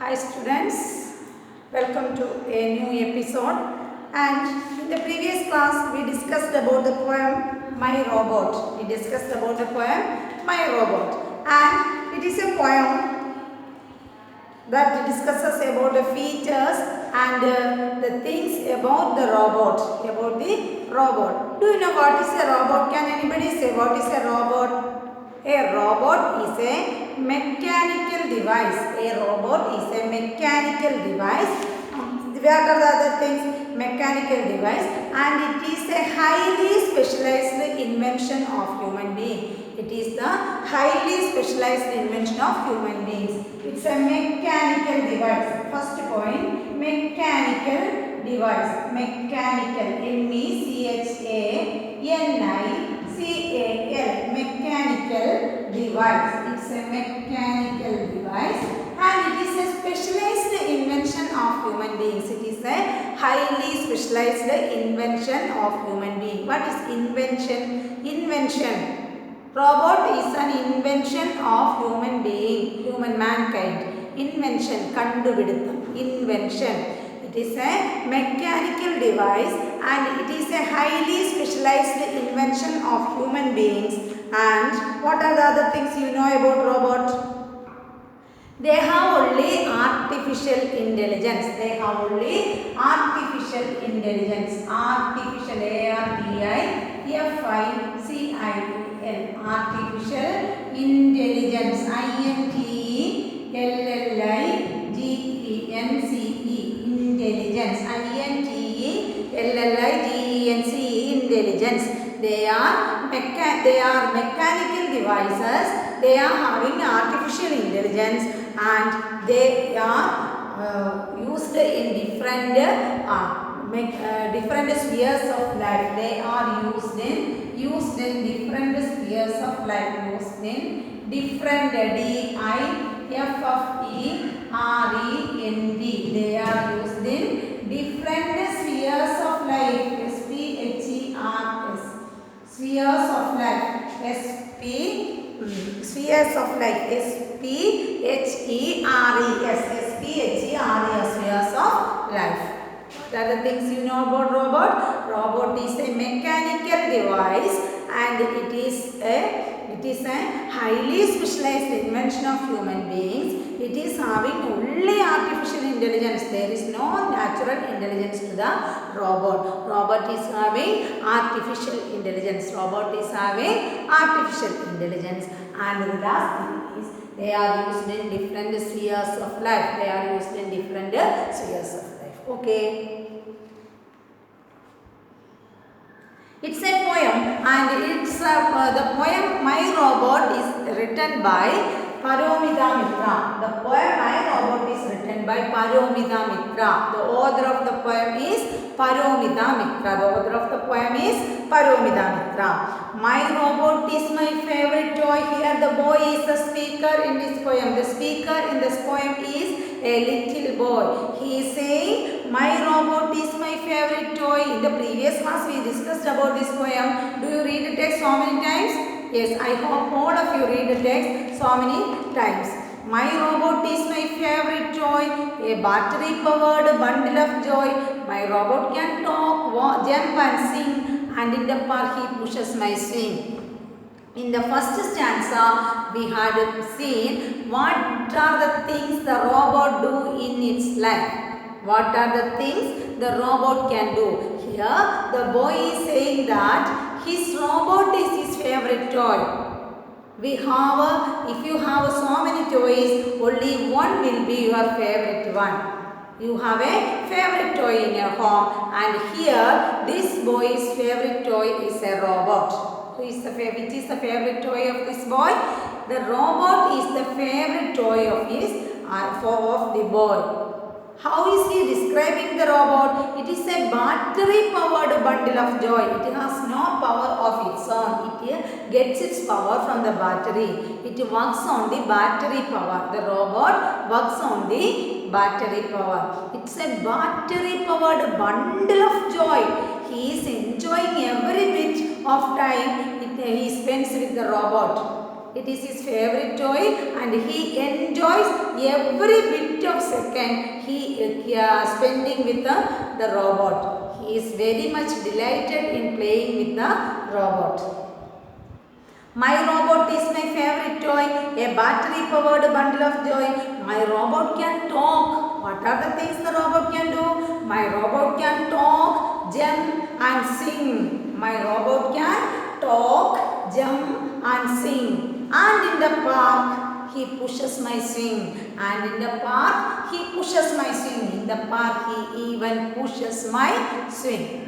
Hi students, welcome to a new episode. And in the previous class we discussed about the poem My Robot. We discussed about the poem My Robot, and it is a poem that discusses about the features and the things about the robot. Do you know what is a robot? Can anybody say what is a robot? A robot is a mechanical device. A robot is a mechanical device. What are the other things? Mechanical device, and it is a highly specialized invention of human being. It is the highly specialized invention of human beings. It's a mechanical device. First point, mechanical device. Mechanical, M-E-C-H-A-N-I-C-A-L, mechanical device. It's a mechanical device and it is a specialized invention of human beings. It is a highly specialized invention of human being. What is invention? Invention. Robot is an invention of human being, mankind. Invention, kandupiditham, invention. It is a mechanical device and it is a highly specialized invention of human beings. And what are the other things you know about robot? They have only artificial intelligence. They have only artificial intelligence. Artificial, A-R-T-I-F-I-C-I-L. Artificial intelligence. I-N-T-E-L-L-I-G-E-N-C-E. Intelligence. I-N-T-E-L-L-I-G-E-N-C-E. Intelligence. They are mechanical devices. They are having artificial intelligence and they are used in different spheres of life. They are used in different spheres of life. Used in different D-I-F-F-E-R-E-N-D. They are used in different spheres of life. S-P-H-E-R-S. Spheres of life. Spheres of life. S-P-H-E-R-E-S. S-P-H-E-R-E-S. Spheres of life. What are the things you know about robot? Robot is a mechanical device and it is a highly specialized invention of human beings. It is having only artificial intelligence. There is no natural intelligence to the robot. Robot is having artificial intelligence. Robot is having artificial intelligence. And the last thing is they are used in different spheres of life. They are used in different spheres of life. Okay. It's a poem and it's the poem My Robot is written by Paromita Mitra. The poem My Robot is written by Paromita Mitra. The author of the poem is Paromita Mitra. The author of the poem is Paromita Mitra. My robot is my favorite toy. Here the boy is the speaker in this poem. The speaker in this poem is a little boy. He is saying, my robot is my favorite toy. In the previous class we discussed about this poem. Do you read the text so many times? Yes, I hope all of you read the text so many times. My robot is my favorite toy, a battery powered bundle of joy. My robot can talk, walk, jump and sing, and in the park he pushes my swing. In the first stanza, we had seen what are the things the robot do in its life. What are the things the robot can do? Here, the boy is saying that his robot is his favorite toy. If you have so many toys, only one will be your favorite one. You have a favorite toy in your home, and here this boy's favorite toy is a robot. Which is the favorite toy of this boy? The robot is the favorite toy of the boy. How is he describing the robot? It is a battery powered bundle of joy. It has no power of its own. It gets its power from the battery. It works on the battery power. The robot works on the battery power. It's a battery powered bundle of joy. He is enjoying every bit of time he spends with the robot. It is his favorite toy and he enjoys every bit of second he spending with the robot. He is very much delighted in playing with the robot. My robot is my favorite toy, a battery powered bundle of joy. My robot can talk. What are the things the robot can do? My robot can talk, jump and sing. My robot can talk, jump and sing. And in the park, he pushes my swing. And in the park, he pushes my swing. In the park, he even pushes my swing.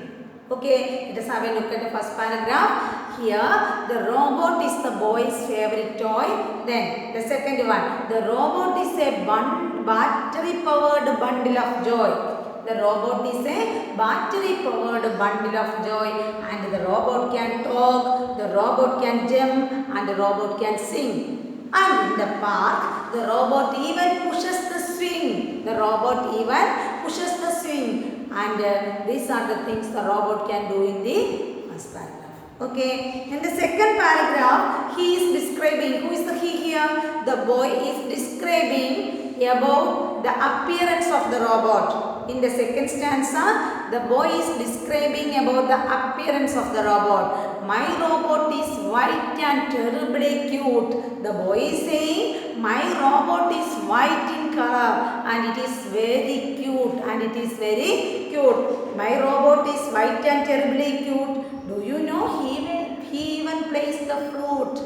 Okay, let us have a look at the first paragraph. Here, the robot is the boy's favorite toy. Then, the second one, the robot is a battery-powered bundle of joy. The robot is a battery-powered bundle of joy, and the robot can talk, the robot can jump, and the robot can sing. And in the park, the robot even pushes the swing. The robot even pushes the swing. And these are the things the robot can do in the first paragraph. Okay. In the second paragraph, he is describing. Who is the he here? The boy is describing about the appearance of the robot. In the second stanza, the boy is describing about the appearance of the robot. My robot is white and terribly cute. The boy is saying, my robot is white in color and it is very cute and it is very cute. My robot is white and terribly cute. Do you know he even plays the flute?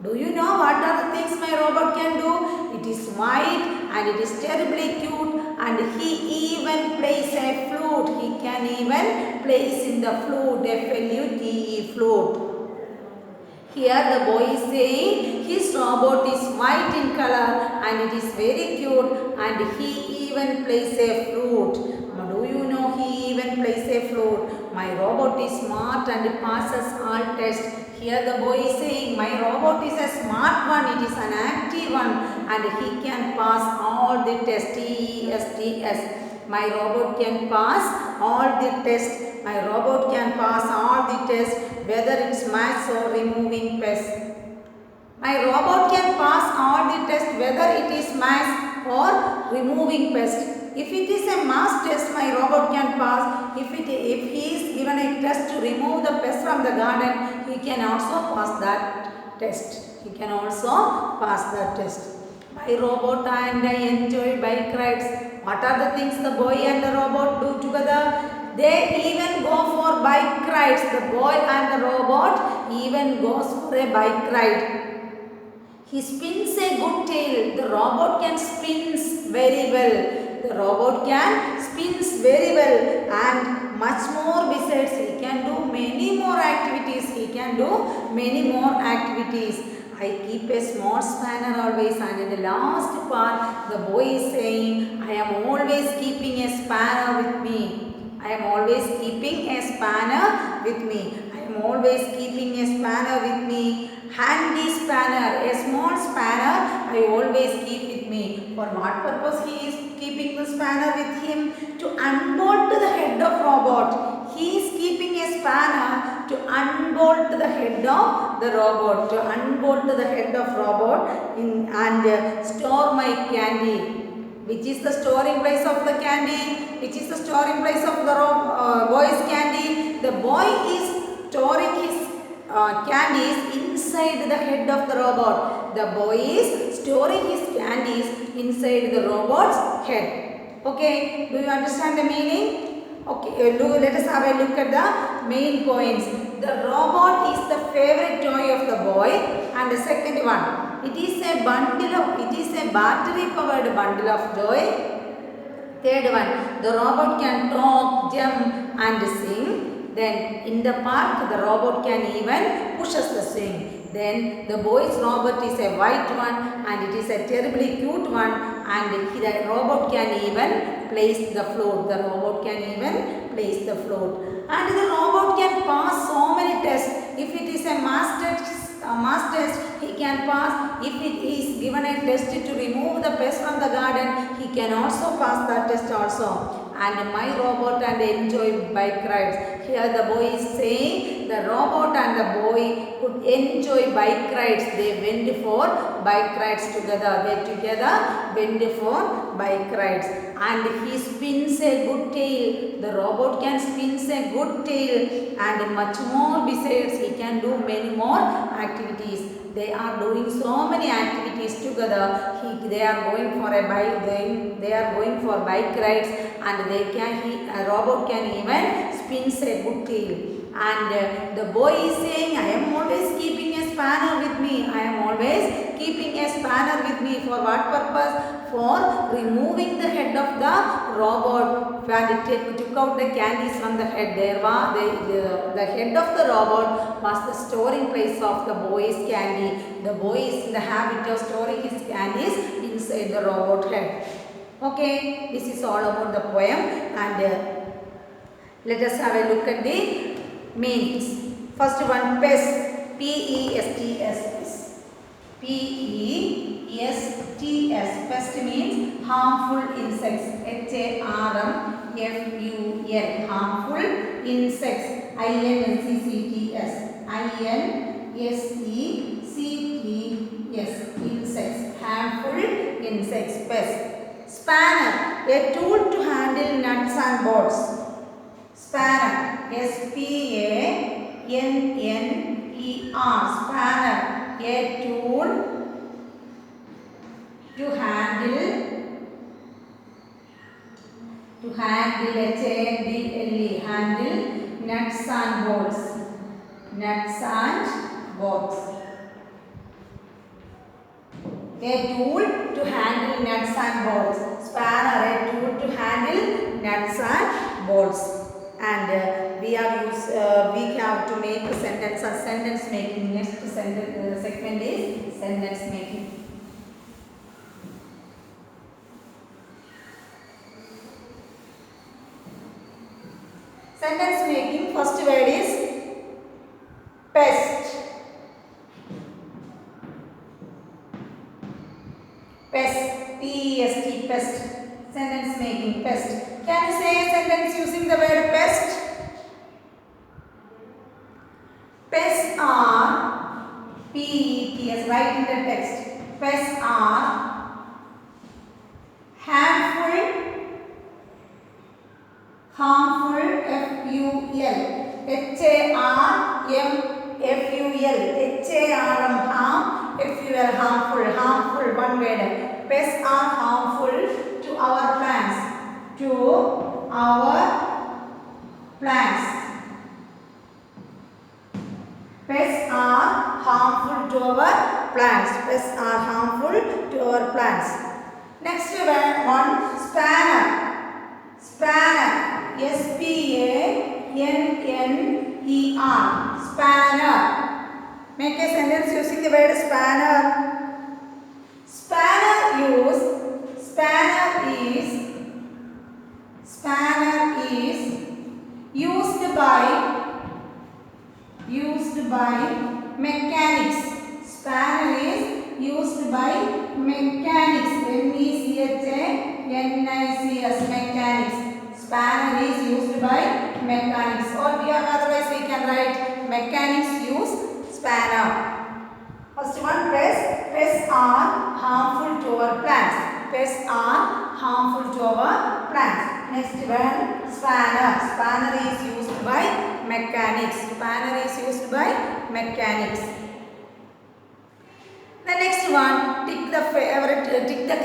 Do you know what are the things my robot can do? It is white and it is terribly cute and he even plays a flute. He can even plays in the flute, F-L-U-T-E, flute. Here the boy is saying his robot is white in color and it is very cute and he even plays a flute. Do you know he even plays a flute? My robot is smart and passes all tests. Here the boy is saying my robot is a smart one, it is an active one and he can pass all the tests, T-E-S-T-S. My robot can pass all the tests. My robot can pass all the tests, whether it's maths or removing pests. My robot can pass all the tests, whether it is maths or removing pests. If it is a maths test, my robot can pass. If he is given a test to remove the pest from the garden, he can also pass that test. He can also pass that test. My robot and I enjoy bike rides. What are the things the boy and the robot do together? They even go for bike rides. The boy and the robot even goes for a bike ride. He spins a good tale. The robot can spins very well. The robot can spins very well and much more besides. He can do many more activities. He can do many more activities. I keep a small spanner always, and in the last part the boy is saying I am always keeping a spanner with me. I am always keeping a spanner with me. I am always keeping a spanner with me. Handy spanner, a small spanner I always keep with me. For what purpose he is keeping the spanner with him? To unbolt the head of robot. He is keeping a spanner to unbolt the head of the robot. To unbolt the head of robot and store my candy. Which is the storing place of the candy? Which is the storing place of the boy's candy? The boy is storing his candies inside the head of the robot. The boy is storing his candies inside the robot's head. Okay, do you understand the meaning? Okay, let us have a look at the main points. The robot is the favorite toy of the boy, and the second one, it is a battery powered bundle of joy. Third one, the robot can talk, jump and sing. Then in the park, the robot can even pushes the swing. Then the boy's robot is a white one and it is a terribly cute one, and the robot can even plays the flute. The robot can even plays the flute. And the robot can pass so many tests. If it is a math test, he can pass. If it is given a test to remove the pest from the garden, he can also pass that test also. And my robot and enjoy bike rides. Here the boy is saying the robot and the boy could enjoy bike rides. They went for bike rides together. They together went for bike rides. And he spins a good tale. The robot can spin a good tale and much more. Besides, he can do many more activities. They are doing so many activities together. They are going for a bike. They are going for bike rides, and a robot can even spin a good tale. And the boy is saying, I am always keeping a spanner with me. I am always keeping a spanner with me. For what purpose? For removing the head of the robot. When it took out the candies from the head, the head of the robot was the storing place of the boy's candy. The boy is in the habit of storing his candies inside the robot head. Okay, this is all about the poem, and let us have a look at the meanings. First one, pest. P-E-S-T-S. P-E-S-T-S. Pest means harmful insects. H-A-R-M-F-U-L. Harmful insects. I-N-S-E-C-T-S. I-N-S-E-C-T-S. Insects. Harmful insects. Pest. Spanner. A tool to handle nuts and bolts. Spanner. S-P-A-N-N-E-R. Spanner. A tool to handle H-A-N-D-L-E. Handle nuts and bolts. Nuts and bolts. A tool to handle nuts and bolts. Spanner. A tool to handle nuts and bolts. And we have to make a sentence making. Next segment is sentence making. Sentence making. First word is pest. Pest. P-E-S-T. Pest. Sentence making. Pest. Can you say a sentence using the word pest? Pests are, P-E-T-S, write in the text. Pests are harmful, F-U-L, H-A-R-M-F-U-L, H-A-R-M, harm, F-U-L, harmful, one word. Pests are harmful to our plants. To our plants. Pests are harmful to our plants. Pests are harmful to our plants. Next one, spanner. Spanner. S-P-A-N-N-E-R. Spanner. Make a sentence using the word spanner. Spanner is used by mechanics. Spanner is used by mechanics. M-E-C-H-A-N-I-C-S. Mechanics. Spanner is used by mechanics. Or otherwise we can write mechanics use spanner. First one, pests are harmful to our plants. Pests are harmful to our plants. Next one, spanner. Spanner is used by mechanics. Spanner is used by mechanics. The next one, tick the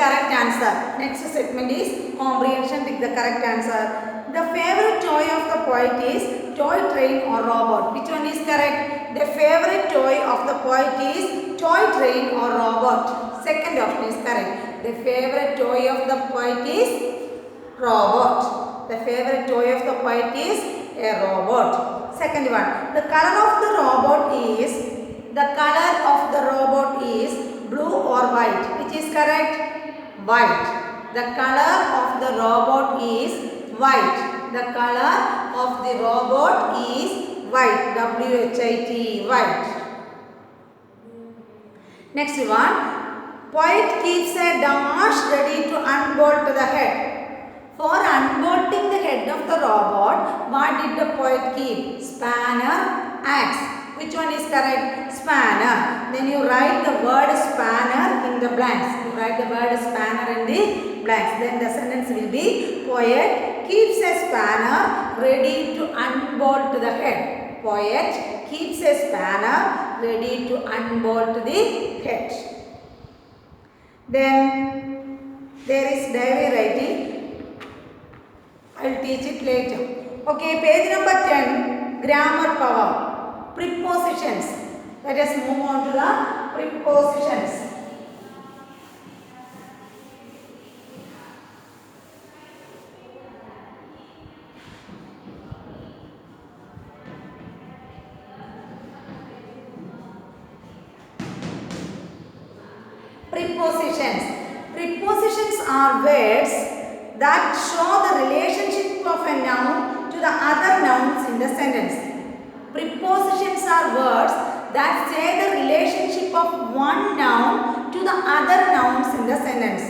correct answer. Next segment is comprehension. Tick the correct answer. The favorite toy of the poet is toy train or robot. Which one is correct? The favorite toy of the poet is toy train or robot. Second option is correct. The favorite toy of the poet is robot. The favorite toy of the poet is a robot. Second one, the color of the robot is blue or white. Which is correct? White. The color of the robot is white. The color of the robot is white. W-H-I-T, white. Next one, poet keeps a dash ready to unbolt the head. For unbolting the head of the robot, what did the poet keep? Spanner, axe. Which one is correct? Spanner. Then you write the word spanner in the blanks. You write the word spanner in the blanks. Then the sentence will be, poet keeps a spanner ready to unbolt the head. Poet keeps a spanner ready to unbolt the head. Then there is diary writing. I will teach it later. Okay, page number 10, grammar power. Prepositions. Let us move on to the prepositions. Prepositions. Prepositions are words that show the relationship of a noun to the other nouns in the sentence. Prepositions are words that say the relationship of one noun to the other nouns in the sentence.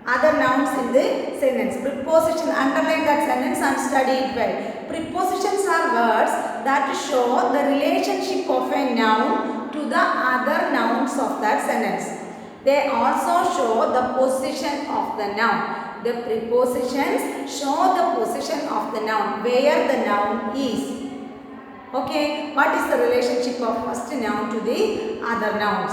Other nouns in the sentence. Preposition, underline that sentence and study it well. Prepositions are words that show the relationship of a noun to the other nouns of that sentence. They also show the position of the noun. The prepositions show the position of the noun, where the noun is. Okay, what is the relationship of first noun to the other nouns?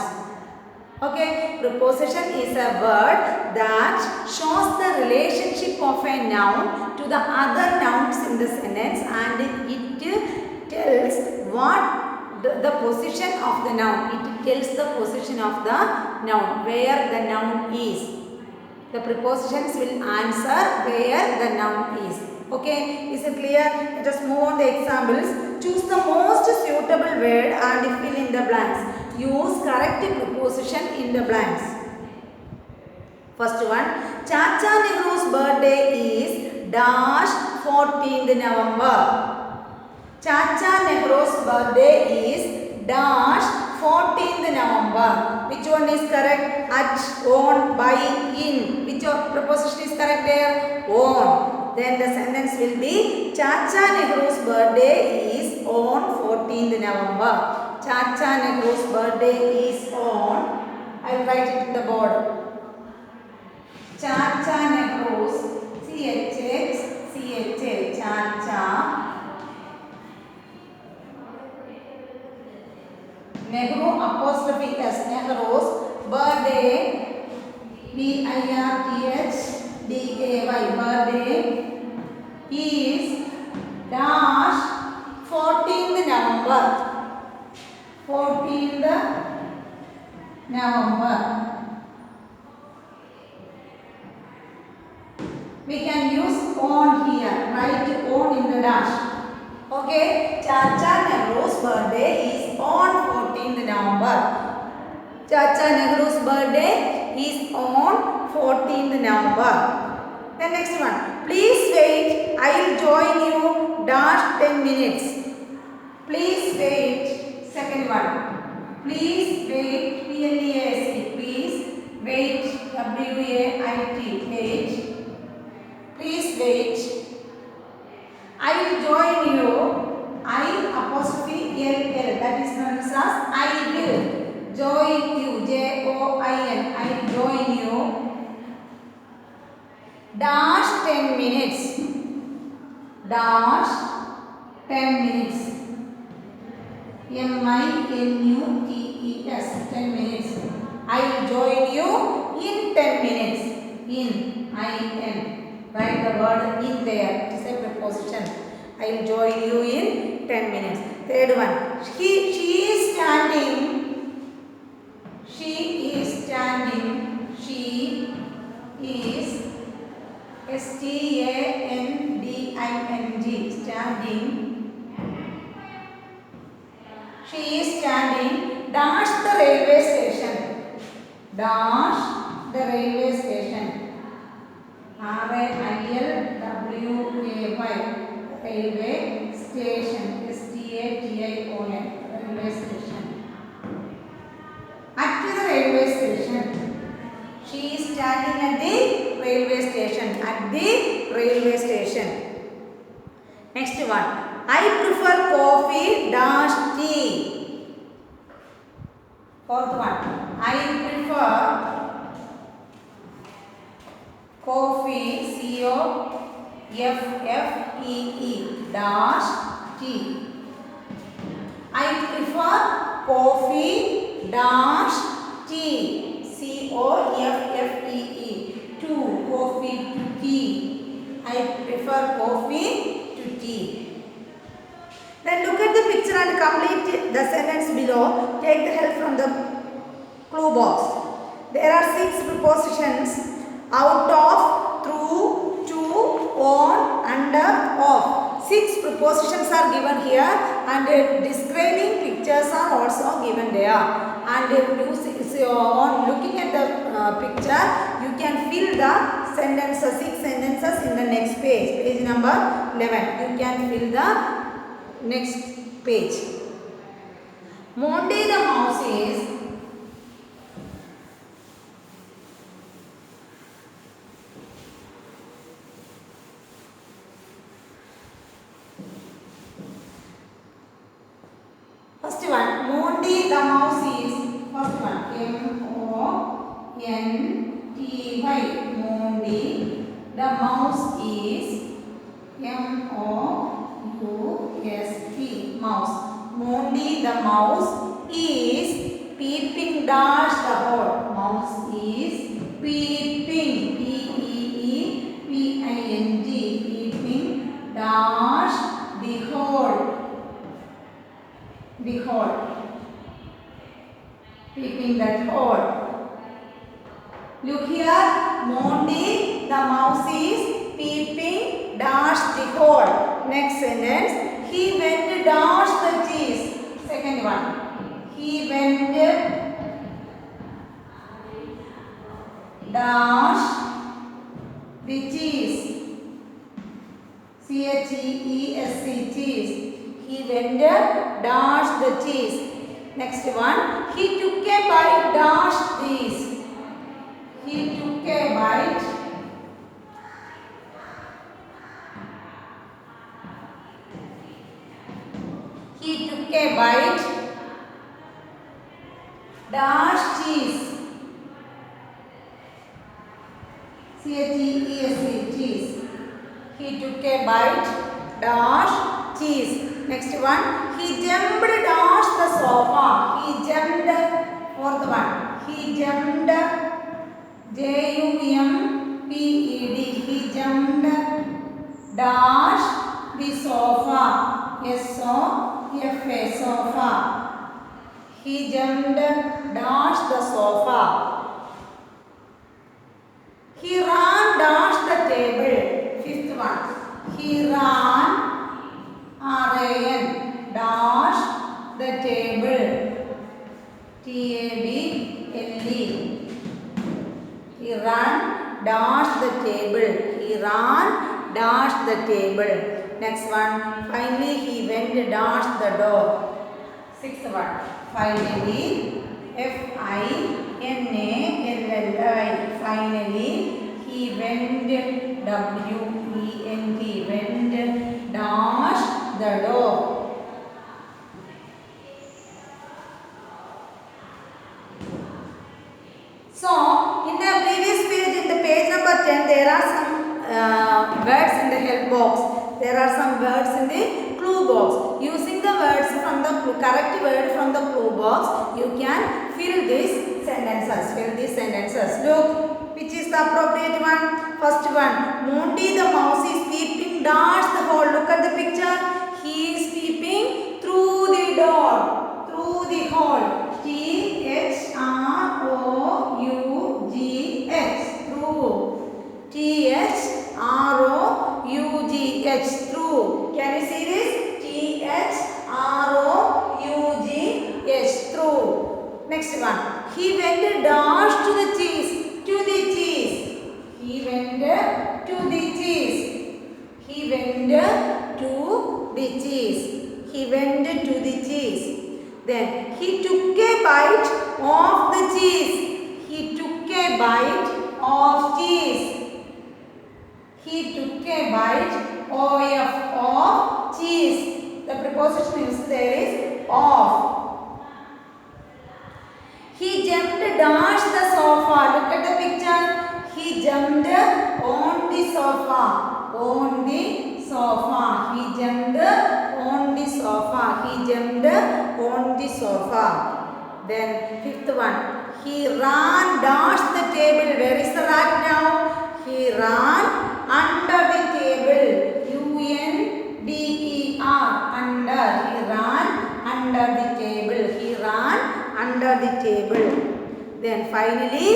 Okay, preposition is a word that shows the relationship of a noun to the other nouns in the sentence, and it tells what the position of the noun. It tells the position of the noun, where the noun is. The prepositions will answer where the noun is. Okay, is it clear? Let us move on the examples. Choose the most suitable word and fill in the blanks. Use correct preposition in the blanks. First one, Chacha Nehru's birthday is dash 14th November. Chacha Nehru's birthday is dash 14th November. Which one is correct? At, on, by, in. Which preposition is correct there? On. Then the sentence will be, Chacha Nehru's birthday is on 14th November. Chacha Nehru's birthday is on. I will write it in the board. Chacha Nehru's, C-H-A, Chacha Nehru apostrophe S, Nehru's birthday, B-I-R-T-H D-A-Y, birthday is dash 14th November. 14th November. We can use on here. Write on in the dash. Okay. Chacha Nehru's birthday is on 14th November. Chacha Nehru's birthday is on 14th November. The next one. Please wait. I will join you dash 10 minutes. Please wait. Second one. Please wait. P-L-E-A-S-E. Please wait. W-A-I-T. Wait. Please wait. I will join you. I apostrophe L-L. That is known as I will join you. J-O-I-N. I will join you. Dash 10 minutes. Dash 10 minutes. M-I-N-U-T-E-S. 10 minutes. I will join you in 10 minutes. In. I-N. Write the word in there. It is a preposition. I will join you in 10 minutes. Third one. She is standing. She is standing. She is S-T-A-N-D-I-N-G. Standing. She is standing. Dash the railway station. Dash the railway station. R-A-I-L-W-A-Y. Railway station. S-T-A-T-I-O-N. Railway station. At the railway station. She is standing at the railway station. At the railway station. Next one. I prefer coffee dash tea. Fourth one. I prefer coffee COFFEE dash tea. I prefer coffee dash tea. COFFEE to coffee to tea. I prefer coffee to tea. Then look at the picture and complete the sentence below. Take the help from the clue box. There are 6 prepositions: out of, through, to, on, under, off. 6 prepositions are given here and describing pictures are also given there. And on looking at the picture, you can fill the sentences, 6 sentences in the next page. Page number 11. You can fill the next page. Monday the mouse is first one. Monday the mouse is first one. M-O-N-T-Y. Monday the mouse is M-O-U-S-E. Mouse. Monday the mouse is peeping dash the hole. Mouse is peeping. P-E-E-P-I-N-G. Peeping dash the hole. The hole. Peeping that hole. Look here. Monday the mouse is peeping dash the hole. Next sentence. He went dash the cheese. Second one. He went dash the cheese. C-H-E-E-S-C. Cheese. He went dash the cheese. Next one. He took a bite dash this. He took a bite. He took a bite dash cheese. C-H-E-E-S-E. Cheese. He took a bite dash cheese. Next one. He jumped dash the sofa. He jumped. Fourth one. He jumped. J-U-M-P-E-D. He jumped dash the sofa. S-O-F-A. Sofa. He jumped dash the sofa. He ran dash the table. Fifth one. He ran R-A-N dash the table. T-A-B-L-E. He ran dash the table. He ran dash the table. Next one. Finally he went dash the door. Sixth one. Finally. F-I-N-A-L-L-I. Finally he went W-E-N-T. Went dash the door. So, in the previous page, in the page number 10, there are some words in the help box. There are some words in the clue box. Using the words from the correct word from the clue box, you can fill these sentences. Fill these sentences. Look, which is the appropriate one? First one. Monty the mouse is peeping dash the hole. Look at the picture. He is peeping through the door. Through the hole. T-H-R-O-U-G-H. Through. T-H-R-O-U-G-H. Through. Can you see this? T-H-R-O-U-G-H. Through. Next one. He went dash to the cheese. To the cheese. He went to the cheese. He went to the cheese. He went to the cheese. Then he took a bite of the cheese. He took a bite of cheese. He took a bite of cheese. preposition used there is of. He jumped dash the sofa. Look at the picture. He jumped on the sofa. On the sofa. He jumped on the sofa. He jumped on the sofa. Then fifth one. He ran dash the table. Where is the rat now? He ran under the table. U-N-D-E-R. Under. He ran under the table. He ran under the table. Then finally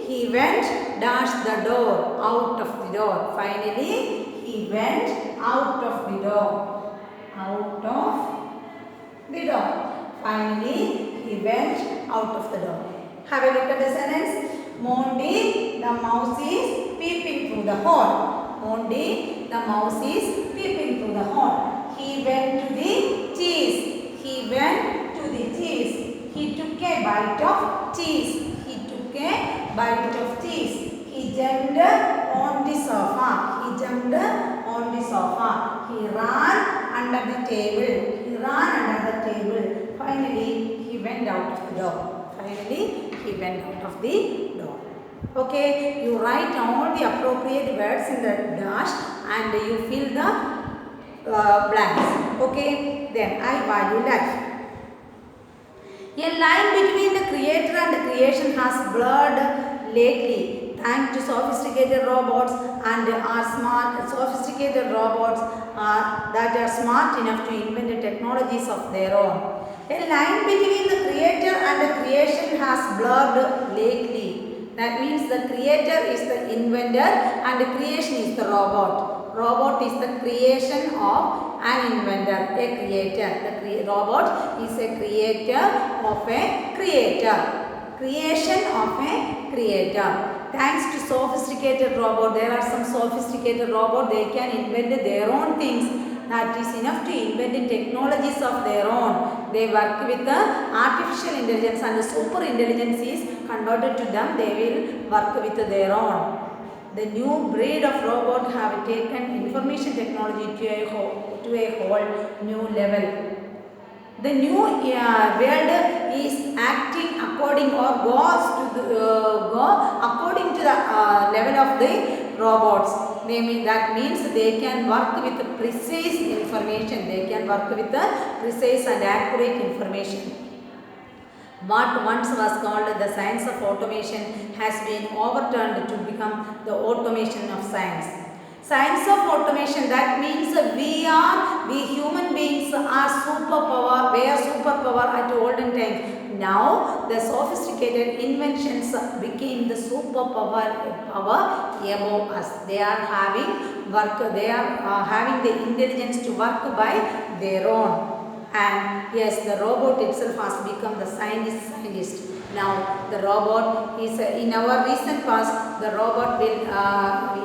he went dash the door. Out of the door. Finally he went out of the door. Out of the door. Finally he went out of the door. Have a look at the sentence. Monty the mouse is peeping through the hole. Monty the mouse is peeping through the hole. He went to the cheese. He went to the cheese. He took a bite of cheese. He took a bite of cheese. He jumped on the sofa. He jumped on the sofa. He ran under the table. He ran under the table. Finally, he went out of the door. Finally, he went out of the door. Okay, you write all the appropriate words in the dash and you fill the blanks. Okay, then I value life. A line between the creator and the creation has blurred lately thanks to sophisticated robots and sophisticated robots that are smart enough to invent the technologies of their own. A line between the creator and the creation has blurred lately. That means the creator is the inventor and the creation is the robot. Robot is the creation of an inventor, a creator. The robot is a creator of a creator. Creation of a creator. Thanks to sophisticated robot, there are some sophisticated robot, they can invent their own things. That is enough to invent the technologies of their own. They work with the artificial intelligence and the super intelligence is converted to them. They will work with their own. The new breed of robot have taken information technology to a whole new level. The new world is acting according or go according to the level of the robots. That means they can work with precise information. They can work with the precise and accurate information. What once was called the science of automation has been overturned to become the automation of science. Science of automation, that means we human beings are superpower, we are superpower at olden times. Now the sophisticated inventions became the superpower above us. They are having the intelligence to work by their own. And yes, the robot itself has become the scientist. Now the robot is in our recent past, the robot will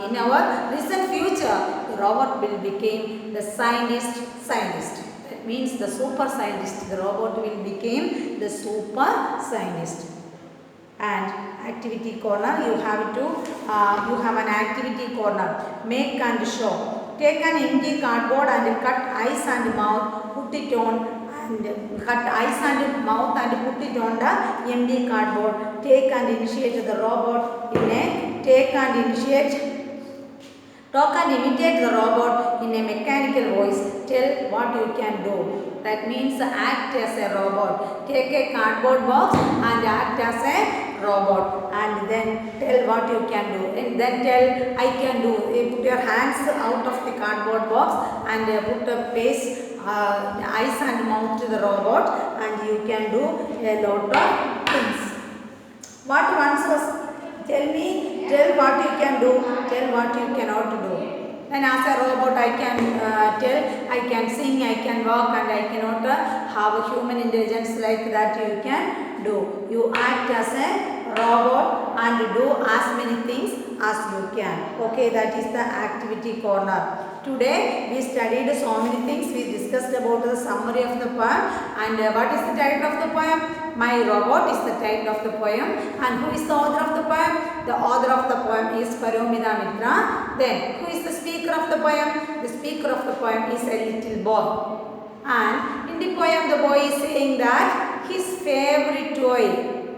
in our recent future, the robot will become the scientist. That means the super scientist. The robot will become the super scientist. And activity corner, you have an activity corner. Make and show. Take an empty cardboard and cut eyes and mouth, put it on and cut eyes and mouth and put it on the empty cardboard. Take and initiate the robot in a talk and imitate the robot in a mechanical voice. Tell what you can do. That means act as a robot. Take a cardboard box and act as a robot and then tell what you can do. And then tell I can do. You put your hands out of the cardboard box and put a face, eyes and mouth to the robot and you can do a lot of things. What once was tell what you can do, tell what you cannot do. And as a robot I can tell, I can sing, I can walk and I cannot have a human intelligence like that you can do. You act as a robot and do as many things as you can. Okay, that is the activity corner. Today we studied so many things. We discussed about the summary of the poem and what is the title of the poem? My Robot is the title of the poem. And who is the author of the poem? The author of the poem is Paromida Mitra. Then who is the speaker of the poem? The speaker of the poem is a little boy. And in the poem, the boy is saying that his favorite toy.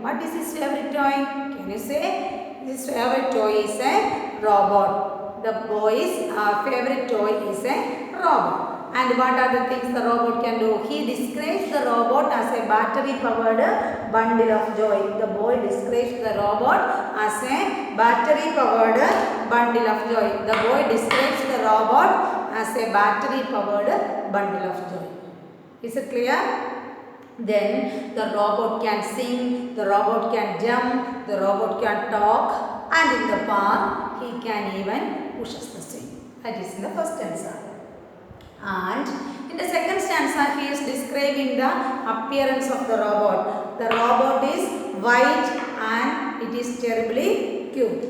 What is his favorite toy? Can you say? His favorite toy is a robot. The boy's favorite toy is a robot. And what are the things the robot can do? He describes the robot as a battery-powered bundle of joy. The boy describes the robot as a battery-powered bundle of joy. The boy describes the robot as a battery-powered bundle of joy. Is it clear? Then the robot can sing, the robot can jump, the robot can talk, and in the park he can even push us the swing. That is in the first stanza. And in the second stanza, he is describing the appearance of the robot. The robot is white and it is terribly cute.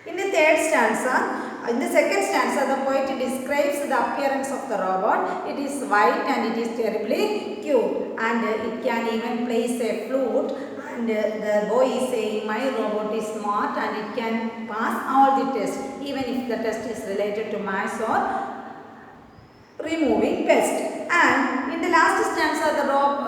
In the third stanza, in the second stanza, the poet describes the appearance of the robot. It is white and it is terribly cute, and it can even play a flute. And the boy is saying, my robot is smart and it can pass all the tests, even if the test is related to maths or removing pest. And in the last stanza,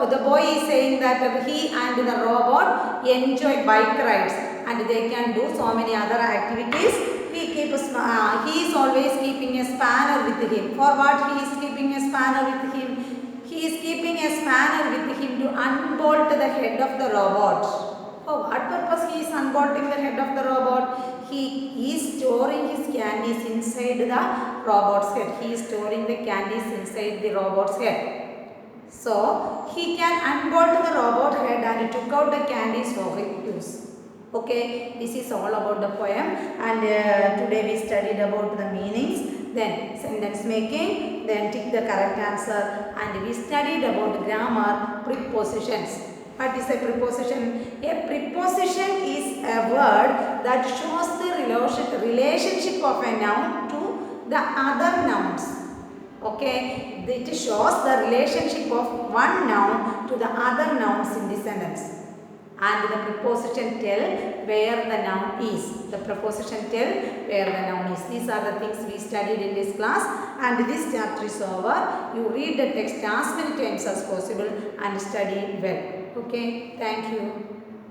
the boy is saying that he and the robot enjoy bike rides and they can do so many other activities. He is always keeping a spanner with him. For what he is keeping a spanner with him? He is keeping a spanner with him to unbolt the head of the robot. For what purpose he is unbolting the head of the robot? He is storing his candies inside the robot's head. He is storing the candies inside the robot's head. So, he can unbolt the robot head and took out the candies for his use. Okay, this is all about the poem, and today we studied about the meanings, then sentence making, then tick the correct answer, and we studied about grammar, prepositions. What is a preposition? A preposition is a word that shows the relationship of a noun to the other nouns. Okay, it shows the relationship of one noun to the other nouns in the sentence. And the preposition tell where the noun is. The preposition tell where the noun is. These are the things we studied in this class, and this chapter is over. You read the text as many times as possible and study well. Okay, thank you.